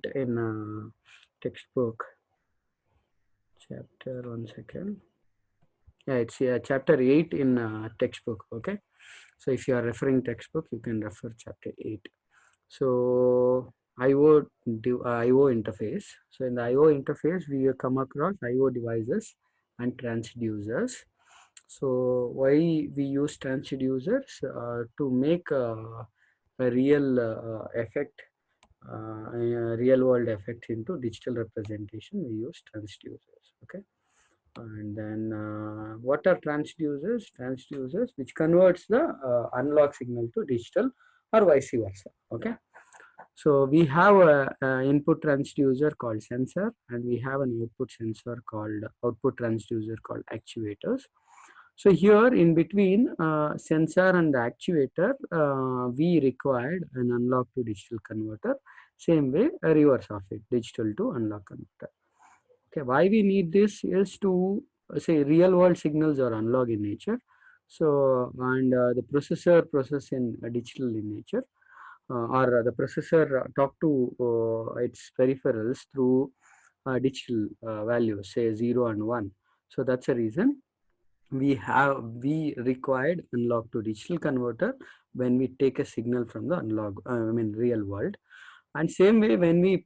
8 in textbook. Chapter, one second. Yeah, it's chapter 8 in textbook. Okay, so if you are referring textbook, you can refer chapter 8. So IO interface. So in the IO interface, we come across IO devices and transducers. So why we use transducers to make a real effect, a real world effect into digital representation. We use transducers. Okay, and then what are transducers? Transducers which converts the analog signal to digital or vice versa. Okay, so we have a input transducer called sensor, and we have an output sensor called output transducer called actuators. So here in between sensor and the actuator, we required an analog to digital converter. Same way, a reverse of it, digital to analog converter. Okay, why we need this is to say real world signals are analog in nature. So and the processor process in digital in nature, or the processor talk to its peripherals through digital values, say 0 and 1. So that's a reason we required analog to digital converter when we take a signal from the analog, real world. And same way, when we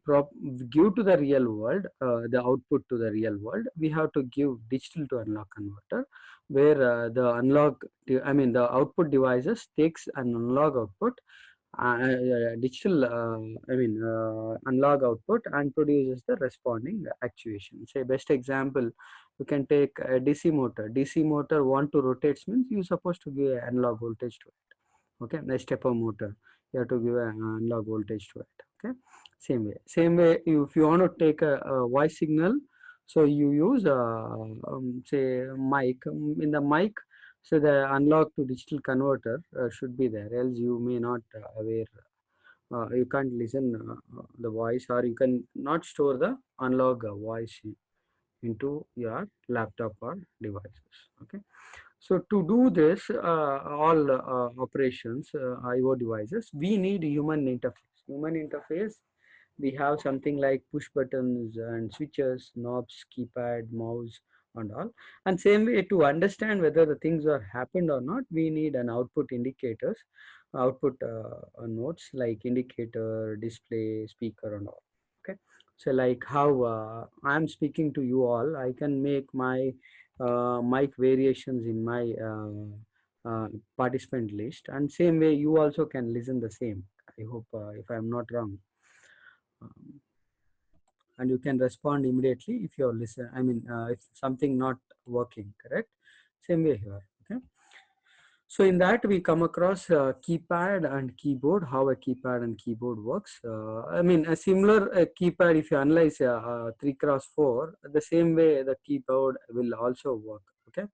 give to the real world the output to the real world, we have to give digital to analog converter, where the analog, the output devices takes an analog output, digital, analog output, and produces the responding actuation. Say best example, you can take a DC motor. DC motor want to rotate means you supposed to give analog voltage to it. Okay, a stepper motor, you have to give an analog voltage to it. Okay, same way if you want to take a voice signal, so you use say mic. In the mic, so the analog to digital converter should be there, else you may not aware, you can't listen the voice, or you can not store the analog voice into your laptop or devices. Okay, so to do this all operations, IO devices, we need human interface. Human interface, we have something like push buttons and switches, knobs, keypad, mouse, and all. And same way, to understand whether the things are happened or not, we need an output indicators, output nodes like indicator, display, speaker, and all. Okay, so like how I am speaking to you all, I can make my mic variations in my participant list, and same way you also can listen the same. I hope if I am not wrong. Um, and you can respond immediately if you're listen, if something not working correct. Same way here. Okay, so in that we come across keypad and keyboard, how a keypad and keyboard works. A similar keypad, if you analyze 3x4, the same way the keyboard will also work. Okay,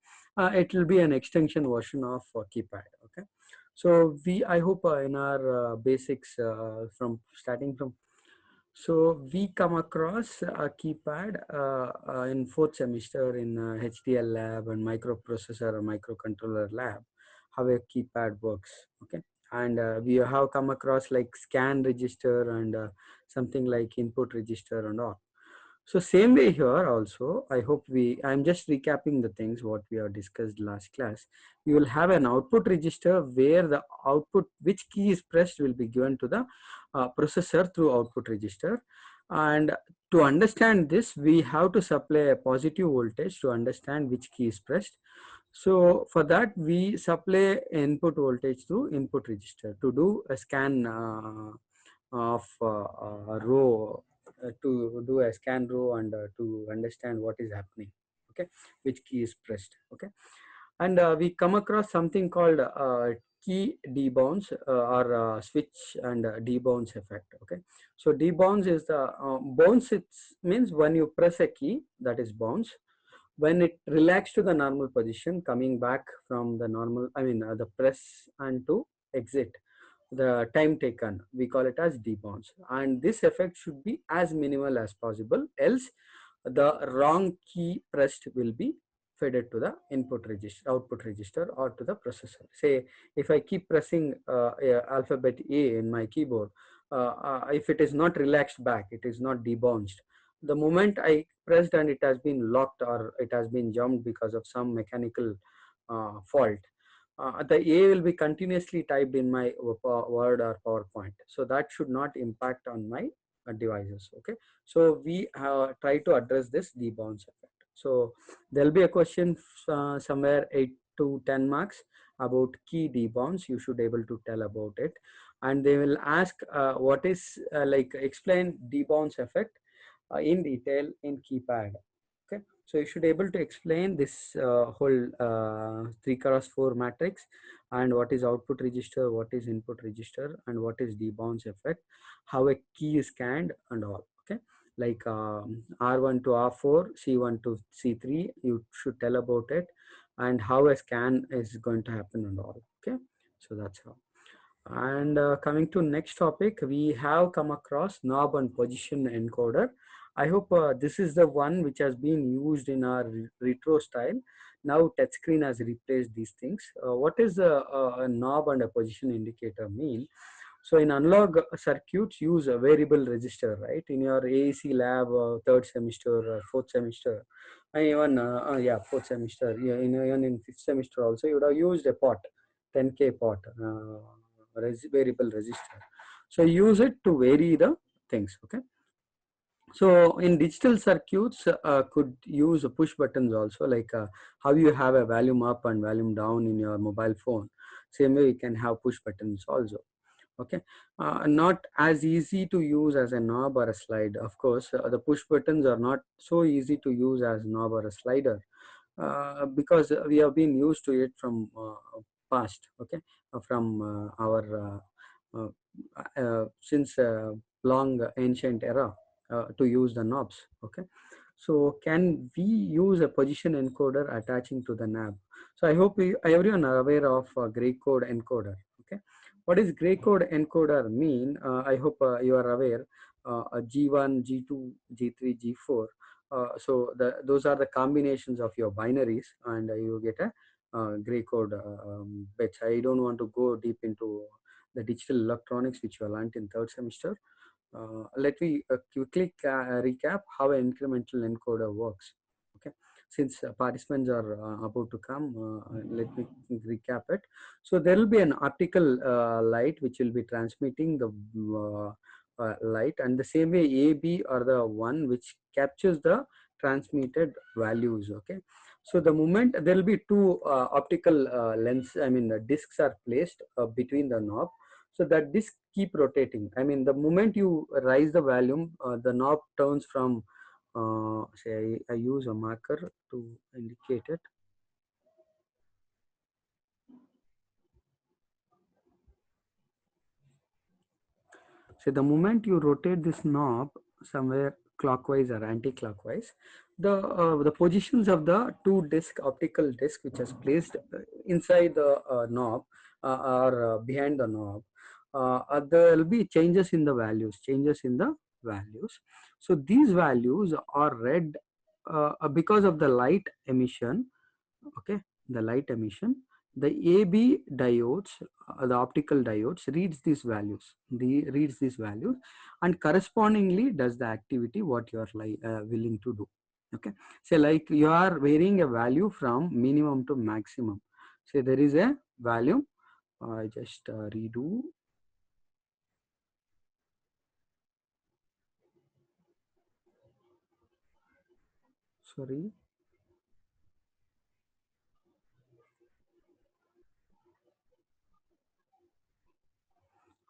it will be an extension version of keypad. Okay, so I hope in our basics, from starting from, so we come across a keypad in fourth semester in HDL lab and microprocessor or microcontroller lab, how a keypad works. Okay, and we have come across like scan register and something like input register and all. So same way here also, I hope I'm just recapping the things what we have discussed last class. You will have an output register where the output, which key is pressed, will be given to the processor through output register. And to understand this, we have to supply a positive voltage to understand which key is pressed. So for that, we supply input voltage through input register to do a scan of row, to do a scan row, and to understand what is happening. Okay, which key is pressed. Okay, and we come across something called key debounce, or switch and debounce effect. Okay, so debounce is the bounce. It means when you press a key, that is bounce. When it relaxes to the normal position, coming back from the normal, the press and to exit, the time taken, we call it as debounce. And this effect should be as minimal as possible, else the wrong key pressed will be fed to the input register, output register, or to the processor. Say if I keep pressing alphabet A in my keyboard, if it is not relaxed back, it is not debounced. The moment I pressed and it has been locked or it has been jumped because of some mechanical fault, the A will be continuously typed in my Word or PowerPoint. So that should not impact on my devices. Okay. So we try to address this debounce effect. So there'll be a question somewhere 8 to 10 marks about key debounce. You should able to tell about it. And they will ask what is like explain debounce effect in detail in keypad. Okay, so you should able to explain this whole 3x4 matrix, and what is output register, what is input register, and what is debounce effect, how a key is scanned and all. Okay, like R1 to R4, C1 to C3, you should tell about it, and how a scan is going to happen and all. Okay, so that's how. And coming to next topic, we have come across knob and position encoder. I hope this is the one which has been used in our retro style. Now touchscreen has replaced these things. What is a knob and a position indicator mean? So in analog circuits, use a variable resistor, right? In your AEC lab, third semester or fourth semester, and even yeah, fourth semester, yeah, even in fifth semester also, you would have used a pot, 10K pot, variable resistor. So use it to vary the things. Okay. So in digital circuits, could use push buttons also, like how you have a volume up and volume down in your mobile phone. Same way you can have push buttons also. Okay, not as easy to use as a knob or a slide. Of course, the push buttons are not so easy to use as knob or a slider, because we have been used to it from past. Okay, from our since long ancient era to use the knobs. Okay, so can we use a position encoder attaching to the knob? So I hope everyone are aware of gray code encoder. Okay, what is gray code encoder mean? I hope you are aware. G1, G2, G3, G4. So those are the combinations of your binaries, and you get a gray code bits. I don't want to go deep into the digital electronics which you learned in third semester. Let me quickly recap how an incremental encoder works. Okay, since participants are about to come, let me recap it. So there will be an optical light which will be transmitting the light, and the same way AB are the one which captures the transmitted values. Okay, so the moment there will be two optical lens, I mean the discs are placed between the knob, so that disc keep rotating. I mean the moment you raise the volume, the knob turns from say I use a marker to indicate it. So the moment you rotate this knob somewhere clockwise or anti-clockwise, the positions of the two disc optical disc which is placed inside the knob or behind the knob, there will be changes in the values. So these values are read because of the light emission. Okay, the light emission, the AB diodes, the optical diodes reads these values, and correspondingly does the activity what you are willing to do. Okay, so like you are varying a value from minimum to maximum. So there is a value. I just redo. Sorry.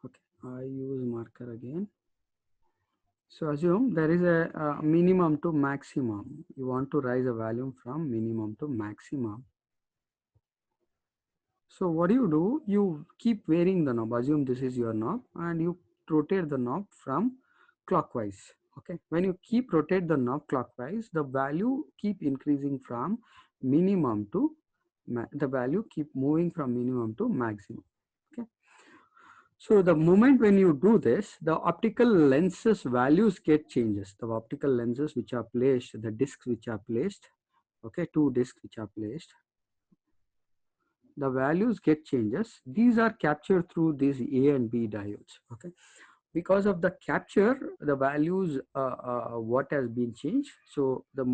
Okay, I use marker again. So assume there is a minimum to maximum. You want to raise a volume from minimum to maximum. So what do? You keep varying the knob. Assume this is your knob and you rotate the knob from clockwise. Okay. When you keep rotate the knob clockwise, the value keep increasing from minimum to the value keep moving from minimum to maximum. Okay. So the moment when you do this, the optical lenses values get changes. The optical lenses which are placed, the discs which are placed, okay, two discs which are placed, the values get changes. These are captured through these A and B diodes. Okay, because of the capture, the values what has been changed. So the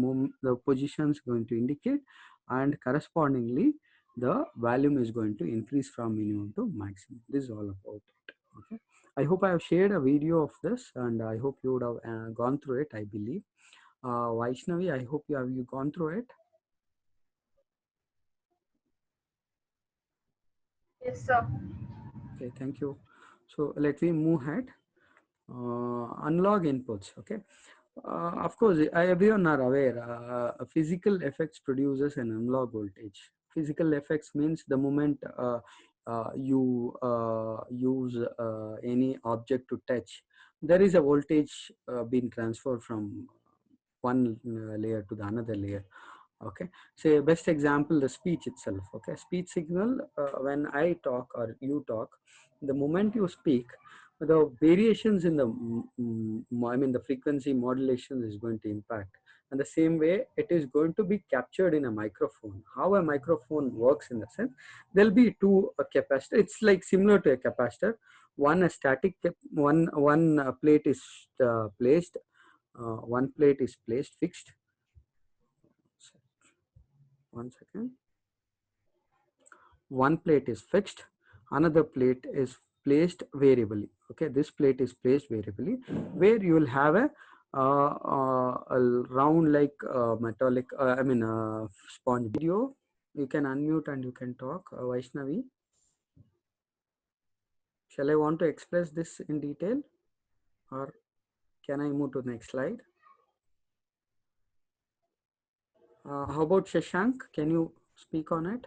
position is going to indicate, and correspondingly the volume is going to increase from minimum to maximum. This is all about it. Okay, I hope I have shared a video of this, and I hope you would have gone through it. I believe Vaishnavi, I hope you gone through it. Yes, sir. Okay, thank you. So let me move ahead. Unlog inputs. Okay, of course, everyone are aware. Physical effects produces an analog voltage. Physical effects means the moment you use any object to touch, there is a voltage being transferred from one layer to the another layer. Okay, so best example, the speech itself. Okay, speech signal, when I talk or you talk, the moment you speak, the variations in the I mean the frequency modulation is going to impact, and the same way it is going to be captured in a microphone. How a microphone works, in the sense, there'll be two capacitor. It's like similar to a capacitor. One a static one plate is placed, one plate is placed fixed. One second. One plate is fixed, another plate is placed variably. Okay, this plate is placed variably, where you will have a round like metallic I mean sponge. Video, you can unmute and you can talk. Vaishnavi, shall I want to express this in detail, or can I move to the next slide? How about Shashank, can you speak on it?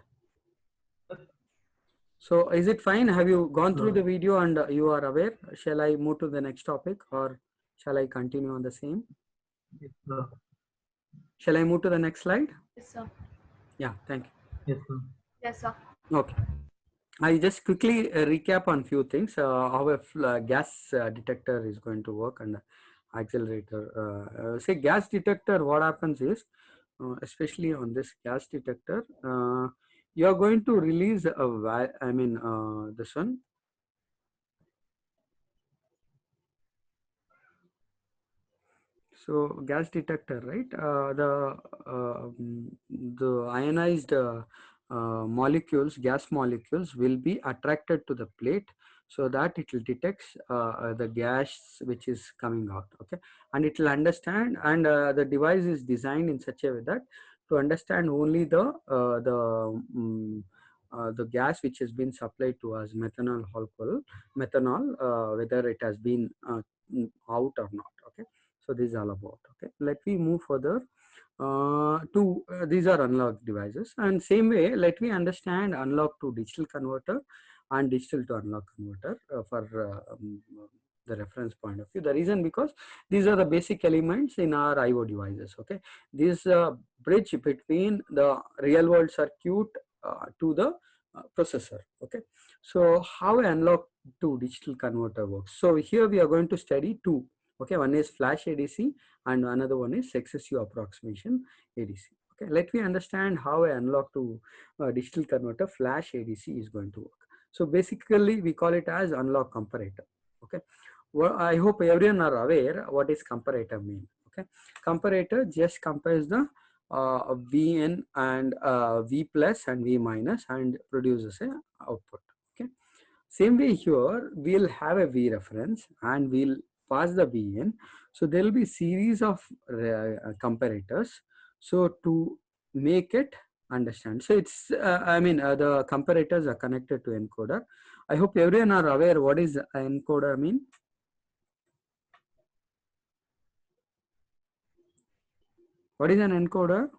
So is it fine? Have you gone through the video and you are aware? Shall I move to the next topic, or shall I continue on the same? Yes, sir. Shall I move to the next slide? Yes, sir. Yeah, thank you. Yes, sir. Yes, sir. Okay. I just quickly recap on few things. How a gas detector is going to work, and accelerator. Say gas detector, what happens is, especially on this gas detector, you are going to release this one. So gas detector, right? The ionized molecules, gas molecules, will be attracted to the plate, so that it will detect the gas which is coming out. Okay, and it will understand, and the device is designed in such a way that to understand only the gas which has been supplied to us, methanol alcohol, methanol, whether it has been out or not. Okay, so this is all about. Okay, let me move further to these are analog devices, and same way let me understand analog to digital converter and digital to analog converter for the reference point of view. The reason, because these are the basic elements in our IO devices. Okay, this bridge between the real world circuit to the processor. Okay, so how analog to digital converter works. So here we are going to study two. Okay, one is flash ADC and another one is successive approximation ADC. Okay, let me understand how an analog to digital converter flash ADC is going to work. So basically we call it as analog comparator. Okay, well, I hope everyone are aware what is comparator mean. Okay, comparator just compares the Vn and V plus and V minus and produces a output. Okay, same way here we'll have a V reference and we'll pass the V in. So there will be series of comparators. So to make it understand, so it's the comparators are connected to encoder. I hope everyone are aware what is encoder mean. What is an encoder?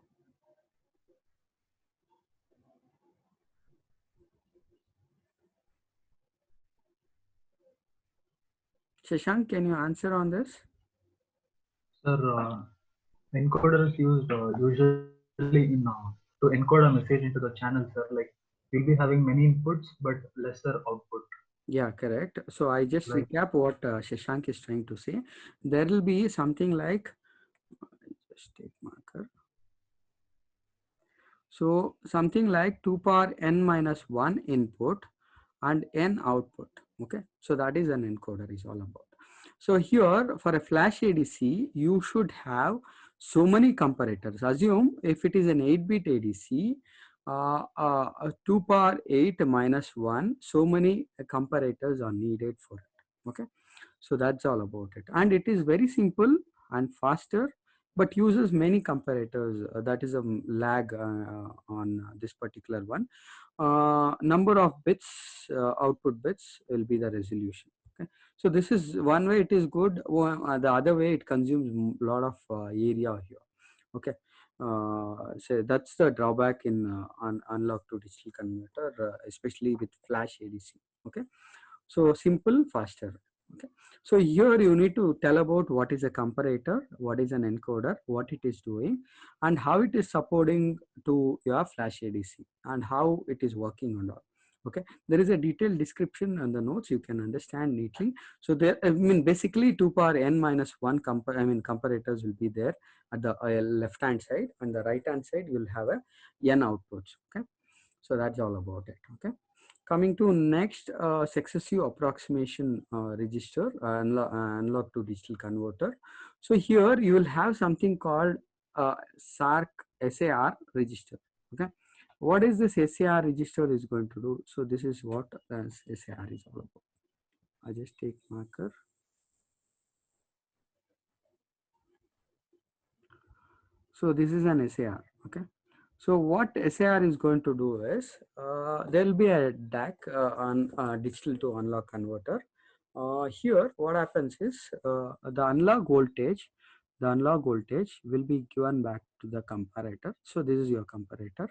Shashank, can you answer on this? Sir, encoder is used usually in to encode a message into the channel, sir. Like we'll be having many inputs but lesser output. Yeah, correct. So I just Like recap what Shashank is trying to say. There will be something like, just take marker. So something like 2 power n minus 1 input and n output. Okay, so that is an encoder is all about. So here for a flash ADC, you should have so many comparators. Assume if it is an 8-bit ADC, 2 power 8 minus 1, so many comparators are needed for it. Okay, so that's all about it. And it is very simple and faster, but uses many comparators. That is a lag on this particular one. Number of bits, output bits will be the resolution. Okay, so this is one way it is good. The other way it consumes a lot of area here. Okay, so that's the drawback in unlock to digital converter, especially with flash ADC. Okay, so simple, faster. Okay, so here you need to tell about what is a comparator, what is an encoder, what it is doing, and how it is supporting to your flash ADC, and how it is working and all. Okay, there is a detailed description and the notes you can understand neatly. So there, I mean, basically 2 power n minus 1 comparators will be there at the left hand side, and the right hand side you'll have a n outputs. Okay, so that's all about it. Okay, coming to next, successive approximation register, analog to digital converter. So here you will have something called SAR register. Okay, what is this SAR register is going to do? So this is what SAR is all about. I just take marker. So this is an SAR. Okay, so what SAR is going to do is, there will be a DAC on digital to analog converter. Here what happens is, the analog voltage will be given back to the comparator. So this is your comparator,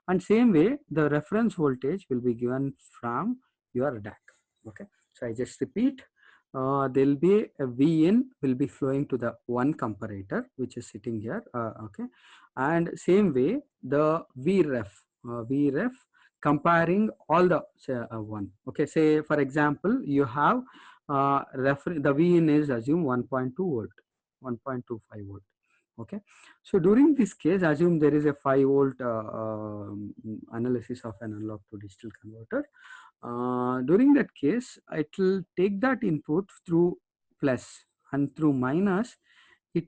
and same way the reference voltage will be given from your DAC. Okay, so I just repeat, there will be a V in will be flowing to the one comparator which is sitting here. Okay, and same way the Vref comparing all the say, one. Okay, say for example you have the V in is assume 1.2 volt, 1.25 volt. Okay, so during this case assume there is a 5 volt analysis of an analog to digital converter. During that case it will take that input through plus, and through minus it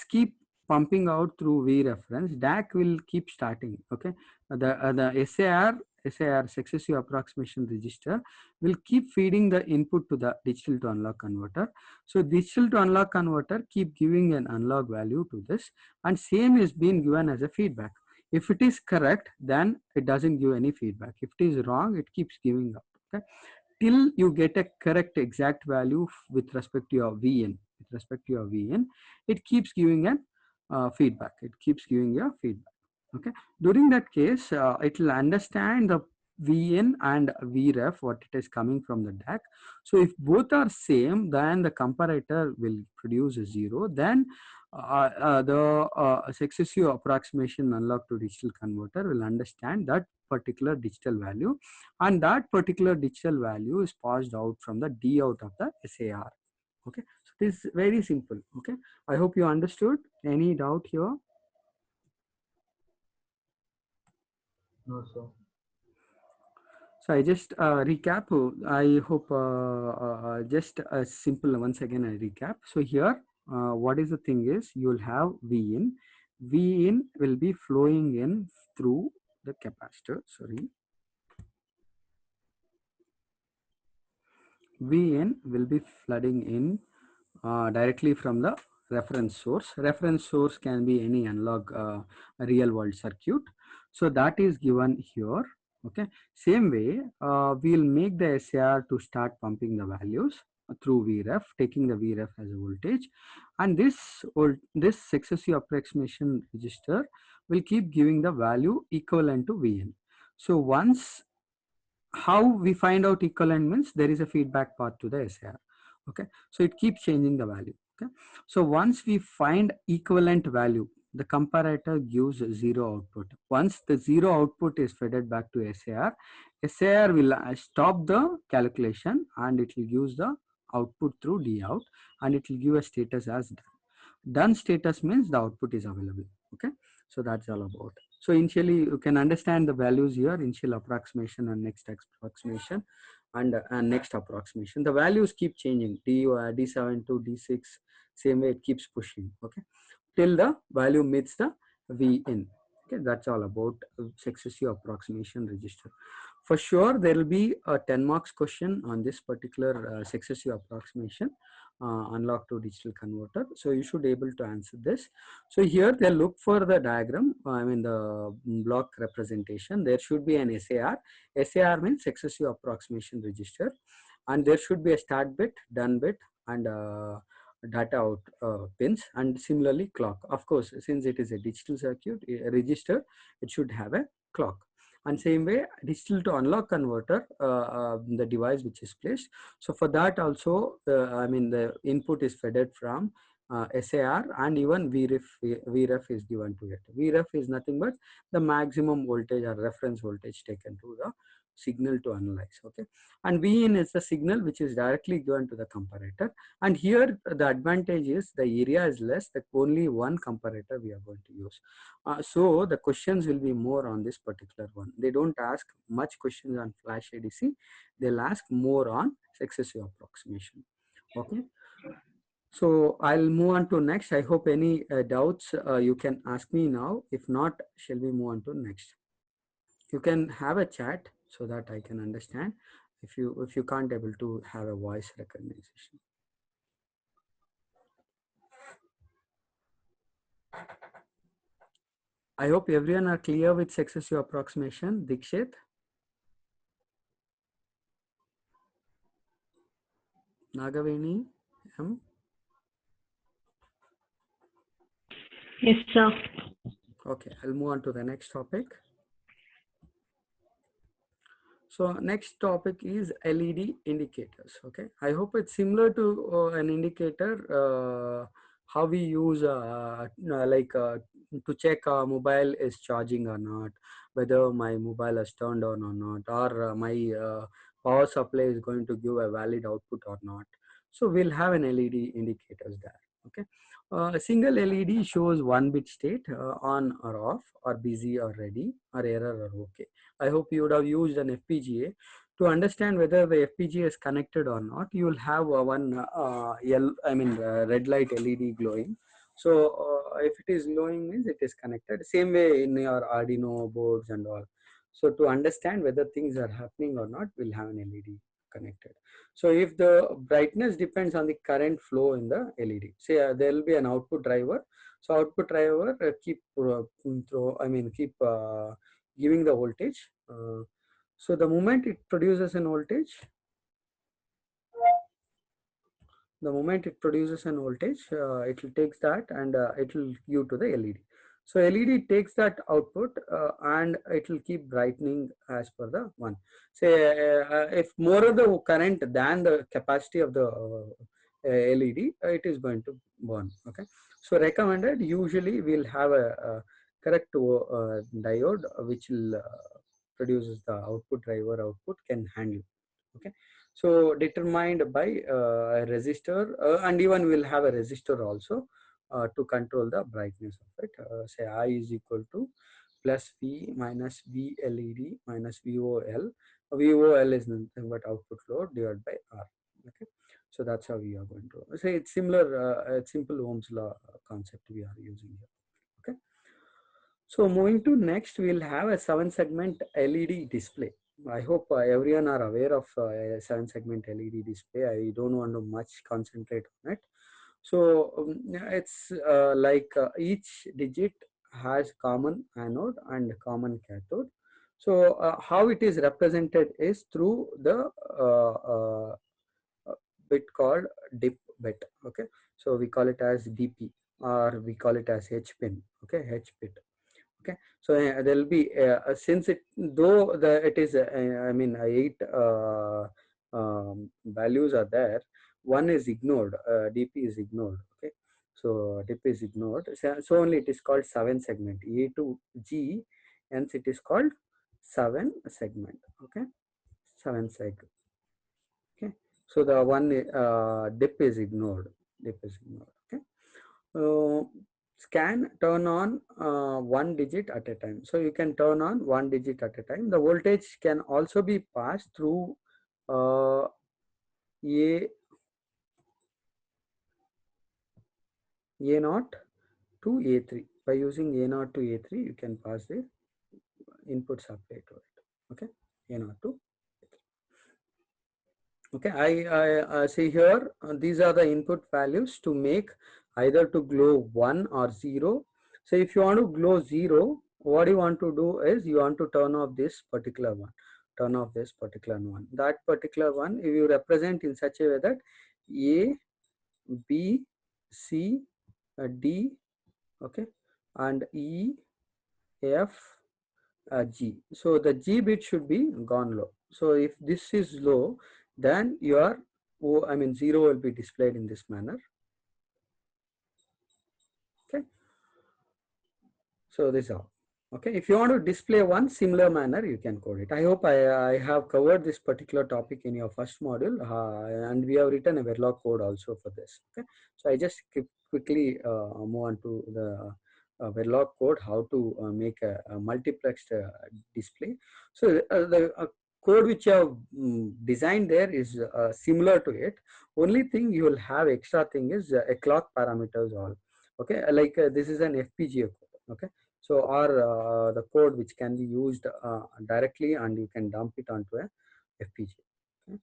keep pumping out through V reference. DAC will keep starting. Okay, the SAR successive approximation register will keep feeding the input to the digital to analog converter. So digital to analog converter keep giving an analog value to this, and same is being given as a feedback. If it is correct, then it doesn't give any feedback. If it is wrong, it keeps giving up. Okay, till you get a correct exact value with respect to your Vn. With respect to your Vn, it keeps giving an feedback. It keeps giving you feedback. Okay, during that case, it will understand the Vn and Vref, what it is coming from the DAC. So if both are same, then the comparator will produce a 0. Then the successive approximation analog to digital converter will understand that particular digital value, and that particular digital value is passed out from the D out of the SAR. Okay, so this is very simple. Okay, I hope you understood. Any doubt here? No, sir. So I just recap. I hope just a simple once again I recap. So here, what is the thing is, you'll have V in. V in will be flowing in through the capacitor. Sorry, V in will be flooding in directly from the reference source. Reference source can be any analog real world circuit. So that is given here. Okay, same way we'll make the SAR to start pumping the values through Vref, taking the Vref as a voltage, and this successive approximation register will keep giving the value equivalent to Vn. So once, how we find out equivalent means there is a feedback path to the SAR. Okay, so it keeps changing the value. Okay, so once we find equivalent value, the comparator gives 0 output. Once the 0 output is fed back to SAR will stop the calculation, and it will use the output through D out, and it will give a status as done. Done status means the output is available. Okay, so that's all about. So initially you can understand the values here, initial approximation and next approximation. and next approximation. The values keep changing, D7 to D6, same way it keeps pushing, okay, till the value meets the Vn. Okay, that's all about successive approximation register. For sure, there will be a 10 marks question on this particular successive approximation unlock to digital converter. So you should able to answer this. So here they look for the diagram, I mean the block representation. There should be an SAR. SAR means successive approximation register, and there should be a start bit, done bit, and data out pins, and similarly clock. Of course, since it is a digital circuit register, it should have a clock. And same way, digital to analog converter, the device which is placed. So for that also, I mean the input is fed from SAR, and even VREF is given to it. VREF is nothing but the maximum voltage or reference voltage taken to the signal to analyze, okay, and Vin is the signal which is directly given to the comparator. And here the advantage is the area is less, that only one comparator we are going to use. So the questions will be more on this particular one. They don't ask much questions on flash ADC, they'll ask more on successive approximation, okay. So I'll move on to next. I hope any doubts you can ask me now. If not, shall we move on to next? You can have a chat so that I can understand if you can't able to have a voice recognition. I hope everyone are clear with successive approximation. Dikshit, Nagavini, M. Yes, sir. Okay, I'll move on to the next topic. So next topic is LED indicators. Okay, I hope it's similar to an indicator. How we use to check mobile is charging or not, whether my mobile is turned on or not, or my power supply is going to give a valid output or not. So we'll have an LED indicators there. Okay, a single LED shows one bit state, on or off, or busy or ready, or error or okay. I hope you would have used an FPGA to understand whether the FPGA is connected or not. You will have one red light LED glowing. So if it is glowing means it is connected. Same way in your Arduino boards and all. So to understand whether things are happening or not, we'll have an LED connected. So if the brightness depends on the current flow in the LED, say there will be an output driver. So output driver keep giving the voltage. So the moment it produces an voltage, it will take that and it will give to the LED. So LED takes that output and it will keep brightening as per the one. Say if more of the current than the capacity of the LED, it is going to burn. Okay. So recommended, usually we'll have a correct diode which will produces the output driver output can handle. Okay. So determined by a resistor, and even we'll have a resistor also to control the brightness of it. Say I is equal to plus V minus V LED minus VOL. VOL is nothing but output load divided by R. Okay. So that's how we are going to say it's similar, simple Ohm's law concept we are using here. Okay. So moving to next, we'll have a 7-segment LED display. I hope everyone are aware of a 7-segment LED display. I don't want to much concentrate on it. So it's each digit has common anode and common cathode. So how it is represented is through the bit called dip bit. Okay, so we call it as DP or we call it as H pin. Okay, H bit. Okay, so there will be since it though it is 8 values are there, one is ignored, DP is ignored. Okay, so DP is ignored, so only it is called 7-segment, A to G, hence it is called 7-segment. Okay, 7-seg. Okay, so the one dip is ignored. Okay. Scan turn on one digit at a time. So you can turn on one digit at a time. The voltage can also be passed through A A0 to A3. By using A0 to A3, you can pass the input supply to it. Okay, A0 to okay. I see here. These are the input values to make either to glow 1 or 0. So if you want to glow 0, what you want to do is you want to turn off this particular one. Turn off this particular one. That particular one, if you represent in such a way that A, B, C, D, okay, and E, F, G. So the G bit should be gone low. So if this is low, then your I mean 0 will be displayed in this manner. Okay. So this is all. Okay. If you want to display one similar manner, you can code it. I hope I have covered this particular topic in your first module, and we have written a Verilog code also for this. Okay. So I just quickly move on to the Verilog code, how to make a multiplexed display. So the code which I have designed there is similar to it. Only thing you will have extra thing is a clock parameters all. Okay, like this is an FPGA code. Okay, so or the code which can be used directly and you can dump it onto a FPGA. Okay.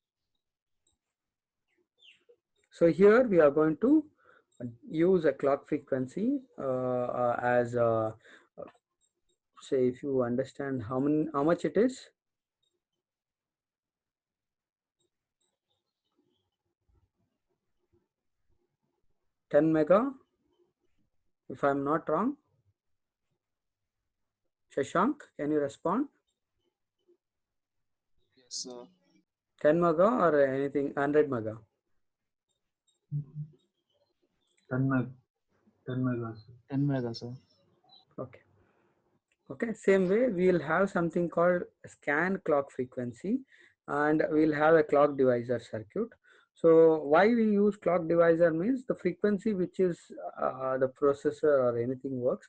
So here we are going to use a clock frequency as say if you understand how much it is. 10 mega, if I'm not wrong. Shashank, can you respond? Yes, sir. 10 mega or anything 100 mega? 10 meg, 10 megas. 10 mega, sir. Okay. Okay, same way we will have something called scan clock frequency and we'll have a clock divisor circuit. So why we use clock divisor means the frequency which is the processor or anything works,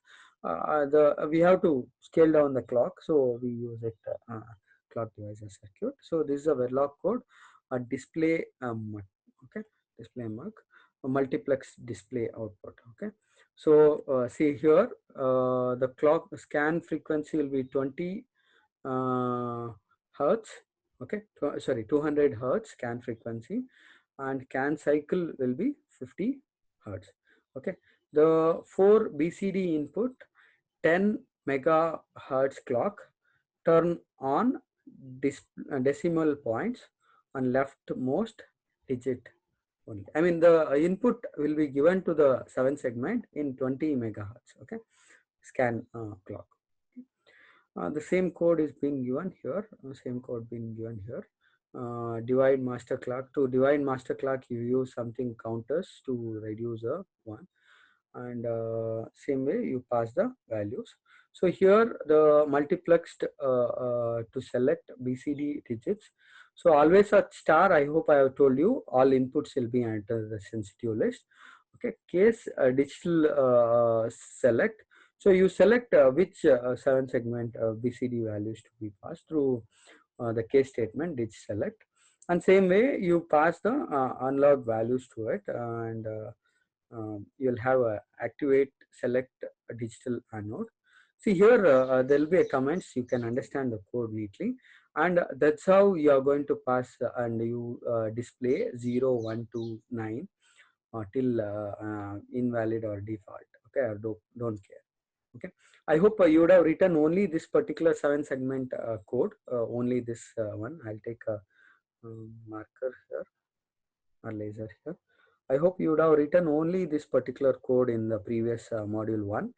we have to scale down the clock, so we use it clock divisor circuit. So this is a Verilog code, a display okay, display mark, a multiplex display output. Okay, so see here the clock scan frequency will be 20 hertz. Okay, sorry, 200 hertz scan frequency, and can cycle will be 50 hertz. Okay, the 4 BCD input 10 megahertz clock turn on decimal points on leftmost digit only. I mean the input will be given to the 7 segment in 20 megahertz. Okay, scan clock. The same code is being given here. Same code being given here. Divide master clock. To divide master clock, you use something counters to reduce a one, and same way you pass the values. So here the multiplexed to select BCD digits. So always at star. I hope I have told you all inputs will be entered the sensitive list. Okay, case digital select. So you select which 7 segment BCD values to be passed through the case statement did select, and same way you pass the unlock values to it, and you'll have a activate select a digital anode. See here there will be a comments, you can understand the code neatly, and that's how you are going to pass and you display 0 1 2 9 till invalid or default. Okay, or don't care. Okay, I hope you would have written only this particular 7 segment code, only this one. I'll take a marker here or laser here. I hope you would have written only this particular code in the previous module 1.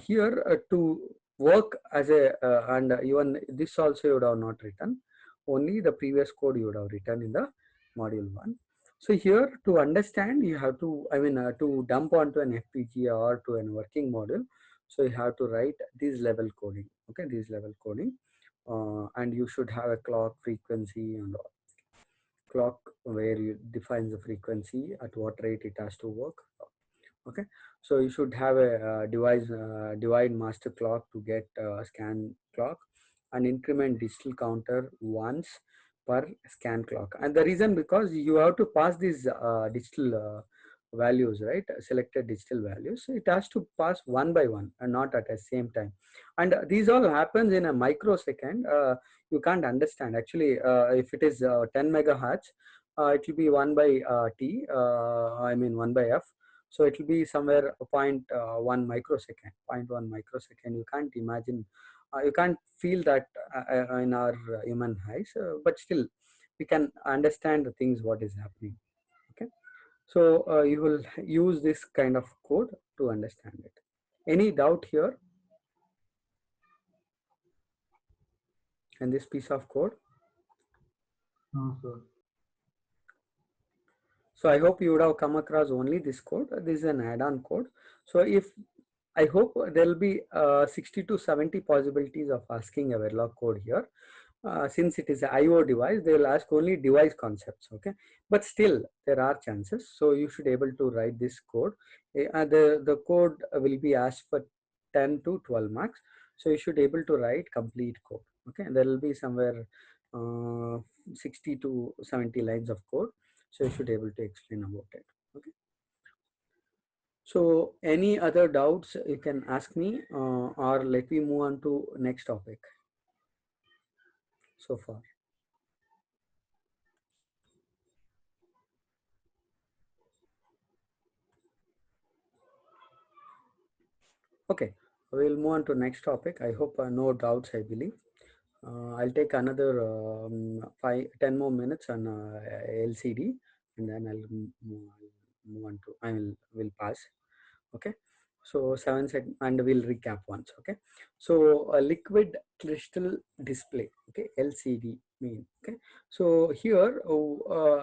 Here to work as a and even this also you would have not written, only the previous code you would have written in the module 1. So here to understand you have to, I mean to dump onto an FPGA or to an working model, so you have to write this level coding. Okay, this level coding, and you should have a clock frequency and all. Clock where you define the frequency at what rate it has to work. Okay, so you should have a divide master clock to get scan clock, and increment digital counter once per scan clock. And the reason, because you have to pass these digital values, right? Selected digital values. So it has to pass one by one and not at the same time. And these all happens in a microsecond. You can't understand actually. If it is 10 megahertz, it will be 1 by t. I mean 1 by f. So it will be somewhere 0.1 microsecond. 0.1 microsecond. You can't imagine. You can't feel that in our human eyes, but still we can understand the things what is happening. Okay. So you will use this kind of code to understand it. Any doubt here in this piece of code? No, sir. So I hope you would have come across only this code. This is an add-on code. So if I hope there will be 60 to 70 possibilities of asking a Verilog code here. Since it is an IO device, they will ask only device concepts, okay? But still, there are chances. So you should able to write this code. The code will be asked for 10 to 12 marks. So you should able to write complete code, okay? And there will be somewhere 60 to 70 lines of code. So you should able to explain about it, okay? So any other doubts you can ask me, or let me move on to next topic so far. Okay, we'll move on to next topic. I hope no doubts, I believe. I'll take another 10 more minutes on LCD, and then I'll move on to, will pass. Okay. So 7 sec, and we'll recap once. Okay. So a liquid crystal display, okay, LCD mean. Okay. So here,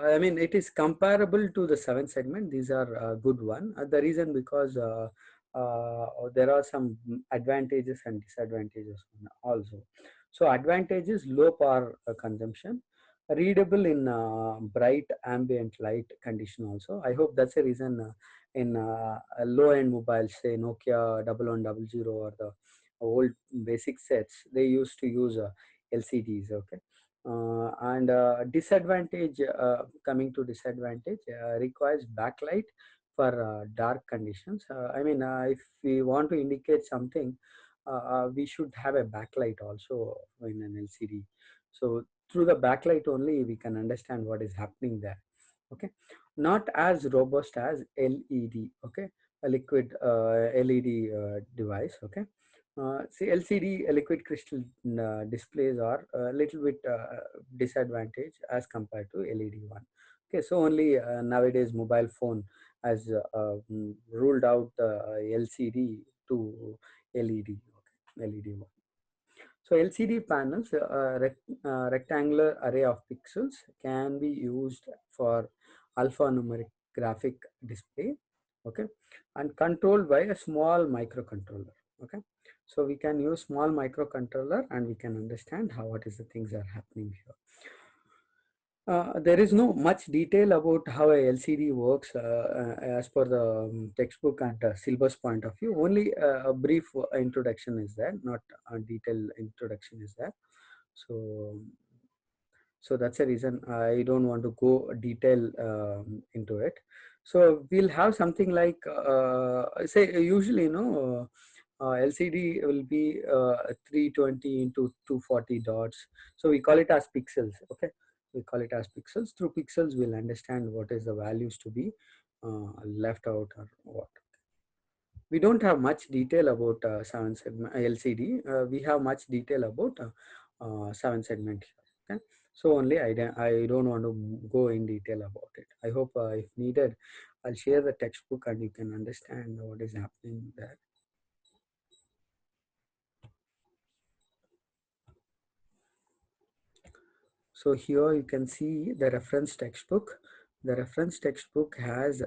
I mean, it is comparable to the 7 segment. These are a good one. The reason, because there are some advantages and disadvantages also. So advantage is low power consumption, readable in bright ambient light condition also. I hope that's the reason in low-end mobiles, say Nokia 1100 or the old basic sets, they used to use LCDs, okay. And disadvantage, coming to disadvantage, requires backlight for dark conditions. I mean, if we want to indicate something, we should have a backlight also in an LCD. So through the backlight only we can understand what is happening there. Okay, not as robust as LED. Okay, a liquid LED device. Okay. See, LCD liquid crystal displays are a little bit disadvantage as compared to LED one. Okay, so only nowadays mobile phone has ruled out LCD to LED. Okay, LED one. So LCD panels, rectangular array of pixels, can be used for alphanumeric graphic display, okay, and controlled by a small microcontroller. Okay, so we can use small microcontroller and we can understand how what is the things are happening here. There is no much detail about how a LCD works as per the textbook and syllabus point of view. Only a brief introduction is there, not a detailed introduction is there. So that's the reason I don't want to go detail into it. So we'll have something like say usually, LCD will be 320 into 240 dots. So we call it as pixels. Okay, we call it as pixels. Through pixels, we'll understand what is the values to be left out or what. We don't have much detail about 7 segment LCD. We have much detail about 7 segment here. Okay, so only I don't want to go in detail about it. I hope if needed, I'll share the textbook and you can understand what is happening there. So here you can see the reference textbook. The reference textbook has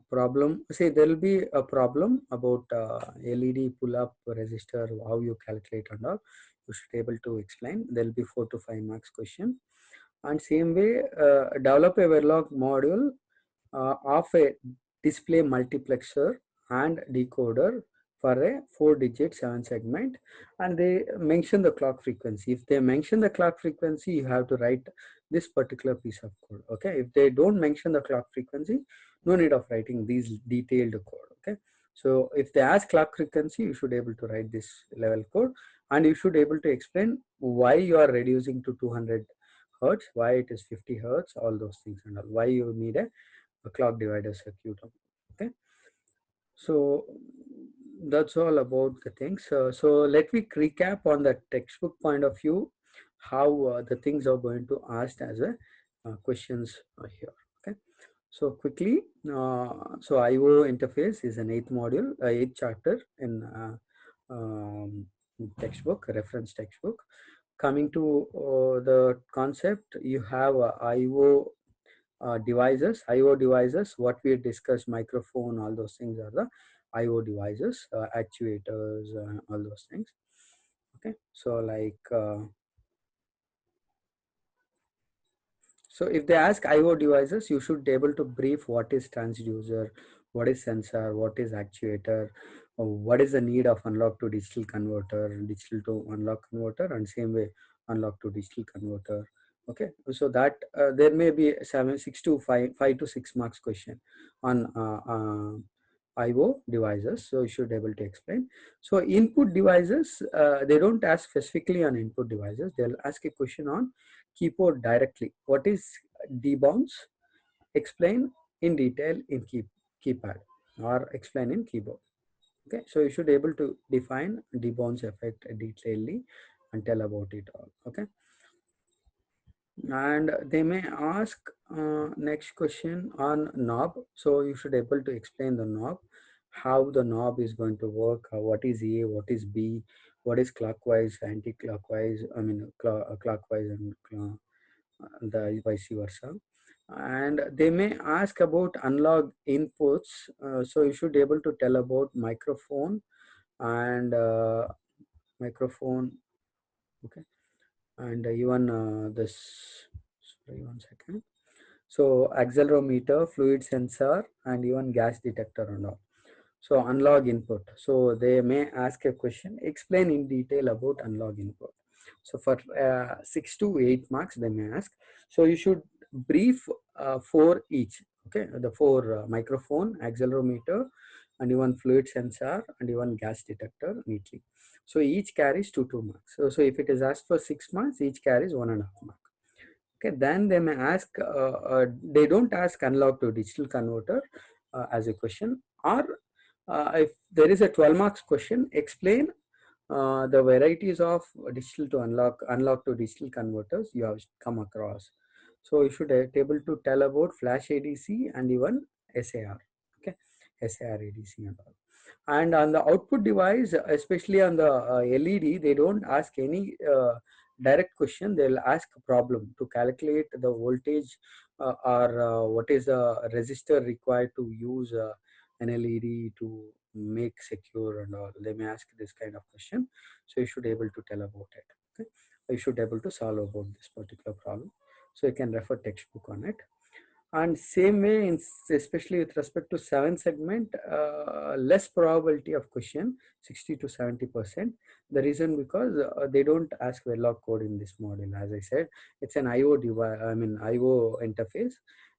problem. Say there will be a problem about LED pull-up resistor, how you calculate and all. You should be able to explain. There will be 4 to 5 marks question. And same way, develop a Verilog module of a display multiplexer and decoder for a 4-digit 7 segment, and they mention the clock frequency. If they mention the clock frequency, you have to write this particular piece of code. Okay, if they don't mention the clock frequency, no need of writing these detailed code. Okay, so if they ask clock frequency, you should able to write this level code, and you should able to explain why you are reducing to 200 hertz, why it is 50 hertz, all those things, and all, why you need a clock divider circuit. Okay, so that's all about the things. So let me recap on the textbook point of view, how the things are going to asked as a questions here. Okay, so quickly, so IO interface is an 8th module, 8th chapter in textbook, reference textbook. Coming to the concept, you have IO devices, IO devices, what we discussed, microphone, all those things are the IO devices, actuators, all those things. Okay, so like, so if they ask IO devices, you should be able to brief what is transducer, what is sensor, what is actuator, what is the need of analog to digital converter, digital to analog converter, and same way analog to digital converter. Okay, so that there may be 6 to 5 to 6 marks question on IO devices, so you should be able to explain. So input devices, they don't ask specifically on input devices, they'll ask a question on keyboard directly. What is debounce? Explain in detail in keypad, or explain in keyboard. Okay, so you should be able to define debounce effect detailedly and tell about it all. Okay, and they may ask next question on knob, so you should be able to explain the knob, how the knob is going to work, what is A, what is B, what is clockwise, anti-clockwise, I mean clockwise and the vice versa. And they may ask about analog inputs, so you should be able to tell about microphone and microphone. Okay, and even this, sorry, 1 second. So accelerometer, fluid sensor, and even gas detector and all. So analog input. So they may ask a question, explain in detail about analog input. So for 6 to 8 marks, they may ask. So you should brief 4 each. Okay, the 4 microphone, accelerometer, and even fluid sensor, and even gas detector neatly. So each carries 2 marks. So if it is asked for 6 marks, each carries 1.5 mark. Okay, then they may ask, they don't ask analog to digital converter as a question, or if there is a 12 marks question, explain the varieties of digital to analog, analog to digital converters you have come across. So you should be able to tell about flash ADC and even SAR. Okay, SAR ADC and all. And on the output device, especially on the LED, they don't ask any direct question. They'll ask a problem to calculate the voltage or what is the resistor required to use an LED to make secure and all. They may ask this kind of question, so you should be able to tell about it. Okay, you should be able to solve about this particular problem, so you can refer textbook on it. And same way, especially with respect to 7 segment, less probability of question, 60 to 70%. The reason because they don't ask Verilog code in this module. As I said, it's an IO device, I mean IO interface.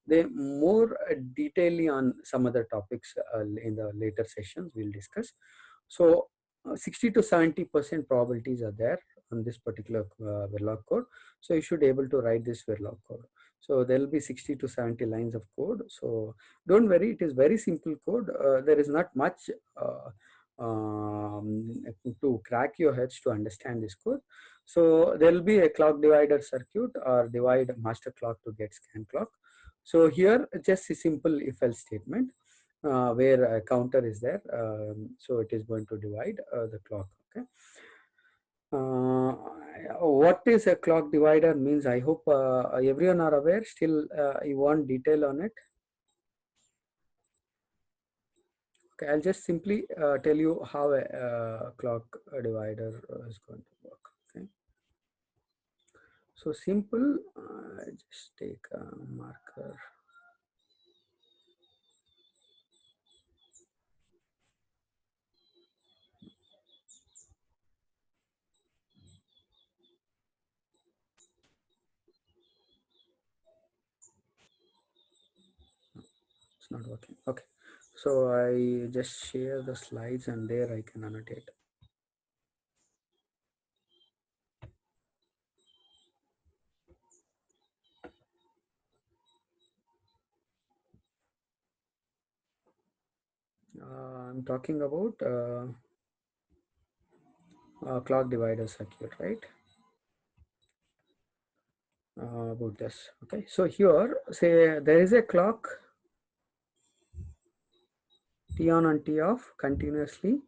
They more detailedly on some other topics in the later sessions we'll discuss. So 60 to 70% probabilities are there on this particular Verilog code. So you should be able to write this Verilog code. So there will be 60 to 70 lines of code. So don't worry, it is very simple code. There is not much to crack your heads to understand this code. So there will be a clock divider circuit or divide master clock to get scan clock. So here just a simple if else statement where a counter is there. So it is going to divide the clock. Okay. What is a clock divider means? I hope everyone are aware. Still, you want detail on it? Okay, I'll just simply tell you how a clock divider is going to work. Okay, so simple. Just take a marker. not working. Okay, so I just share the slides and there I can annotate. I'm talking about clock divider circuit, right? About this. Okay, so here say there is a clock T on and T off continuously.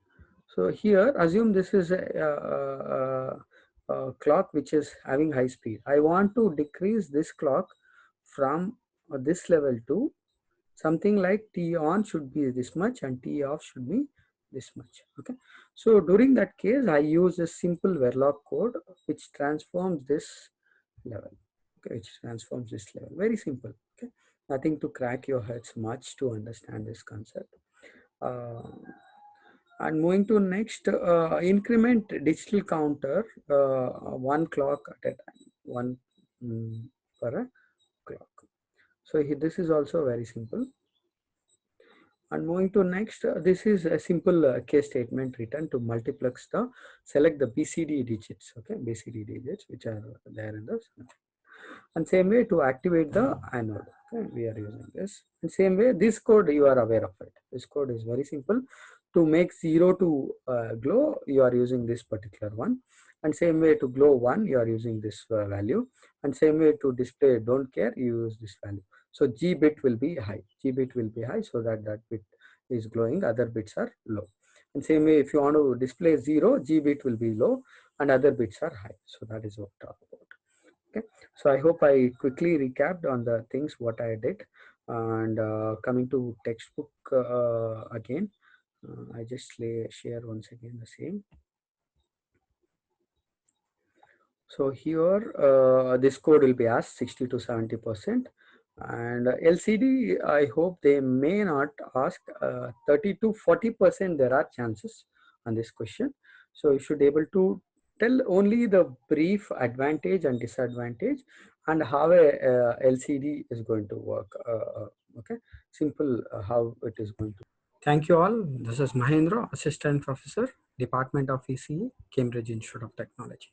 So here assume this is a clock which is having high speed. I want to decrease this clock from this level to something like T on should be this much and T off should be this much. Okay, so during that case I use a simple Verilog code which transforms this level. Okay, which transforms this level. Very simple. Okay, nothing to crack your heads much to understand this concept. And moving to next, increment digital counter one clock at a time, one per a clock. So this is also very simple. And moving to next, this is a simple case statement written to multiplex the select the BCD digits. Okay, BCD digits which are there in the and same way to activate the anode. Okay, we are using this. And same way, this code you are aware of it. This code is very simple. To make 0 to glow, you are using this particular one. And same way to glow 1, you are using this value. And same way to display don't care, you use this value. So G bit will be high. G bit will be high so that that bit is glowing, other bits are low. And same way, if you want to display 0, G bit will be low and other bits are high. So that is what we talk about. Okay, so I hope I quickly recapped on the things what I did. And coming to textbook again, I just share once again the same. So here this code will be asked 60 to 70%, and LCD I hope they may not ask 30 to 40%. There are chances on this question, so you should be able to tell only the brief advantage and disadvantage and how a LCD is going to work. Okay, simple how it is going to. Thank you all. This is Mahendra, Assistant Professor, Department of ECE, Cambridge Institute of Technology.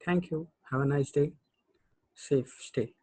Thank you. Have a nice day. Safe stay.